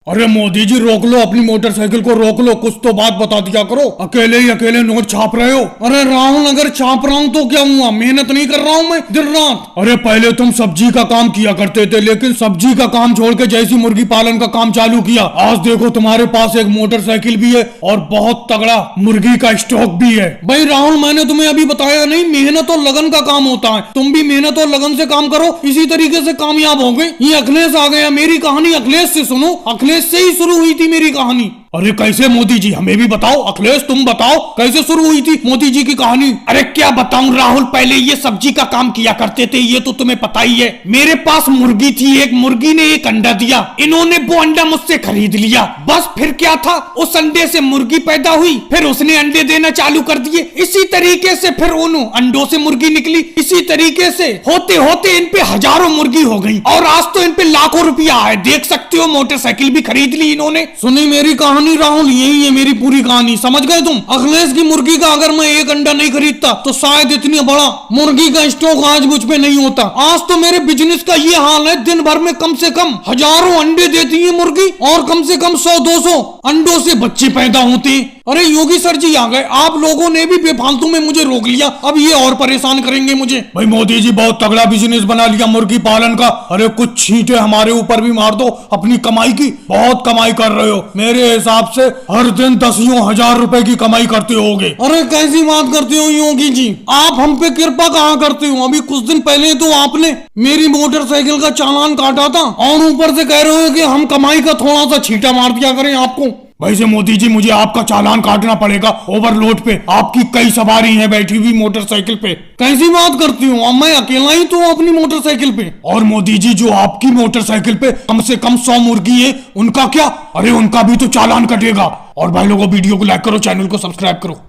अरे मोदी जी रोक लो, अपनी मोटरसाइकिल को रोक लो, कुछ तो बात बता दिया करो। अकेले ही अकेले नोट छाप रहे हो। अरे राहुल, अगर छाप रहा हूँ तो क्या हुआ, मेहनत नहीं कर रहा हूँ मैं दिन रात। अरे पहले तुम सब्जी का काम किया करते थे, लेकिन सब्जी का काम छोड़ के जैसी मुर्गी पालन का काम चालू किया, आज देखो तुम्हारे पास एक मोटरसाइकिल भी है और बहुत तगड़ा मुर्गी का स्टॉक भी है। भाई राहुल, मैंने तुम्हें अभी बताया नहीं, मेहनत और लगन का काम होता है। तुम भी मेहनत और लगन से काम करो, इसी तरीके से कामयाब हो गए। ये अखिलेश आ गया, मेरी कहानी अखिलेश से सुनो। अखिलेश से ही शुरू हुई थी मेरी कहानी। अरे कैसे मोदी जी, हमें भी बताओ। अखिलेश तुम बताओ, कैसे शुरू हुई थी मोदी जी की कहानी? अरे क्या बताऊं राहुल, पहले ये सब्जी का काम किया करते थे, ये तो तुम्हें पता ही है। मेरे पास मुर्गी थी, एक मुर्गी ने एक अंडा दिया, इन्होंने वो अंडा मुझसे खरीद लिया। बस फिर क्या था, उस अंडे से मुर्गी पैदा हुई, फिर उसने अंडे देना चालू कर दिए। इसी तरीके से फिर उन अंडों से मुर्गी निकली। इसी तरीके से होते होते इन पे हजारों मुर्गी हो गई और आज तो इन पे लाखों रुपया है। देख सकते हो, मोटरसाइकिल भी खरीद ली इन्होंने। सुनी मेरी कहानी राहुल, यही है मेरी पूरी कहानी, समझ गए तुम? अखिलेश की मुर्गी का अगर मैं एक अंडा नहीं खरीदता तो शायद इतनी बड़ा मुर्गी का स्टॉक आज मुझ पे नहीं होता। आज तो मेरे बिजनेस का ये हाल है, दिन भर में कम से कम हजारों अंडे देती है मुर्गी और कम से कम 100-200 अंडों से बच्चे पैदा होते हैं। अरे योगी सर जी आ गए, आप लोगों ने भी बेफालतू में मुझे रोक लिया, अब ये और परेशान करेंगे मुझे। भाई मोदी जी बहुत तगड़ा बिजनेस बना लिया मुर्गी पालन का। अरे कुछ छींटे हमारे ऊपर भी मार दो अपनी कमाई की, बहुत कमाई कर रहे हो। मेरे हिसाब से हर दिन 10,000 रुपए की कमाई करते होगे। अरे कैसी बात करते हो योगी जी, आप हम पे कृपा कहाँ करते हो? अभी कुछ दिन पहले तो आपने मेरी मोटरसाइकिल का चालान काटा था और ऊपर से कह रहे हो कि हम कमाई का थोड़ा सा छींटा मार दिया करें आपको। वैसे मोदी जी मुझे आपका चालान काटना पड़ेगा ओवरलोड पे, आपकी कई सवारी हैं बैठी हुई मोटरसाइकिल पे। कैसी बात करती हूँ, मैं अकेला ही तो अपनी मोटरसाइकिल पे। और मोदी जी जो आपकी मोटरसाइकिल पे कम से कम 100 मुर्गी है, उनका क्या? अरे उनका भी तो चालान कटेगा। और भाई लोगों, वीडियो को लाइक करो, चैनल को सब्सक्राइब करो।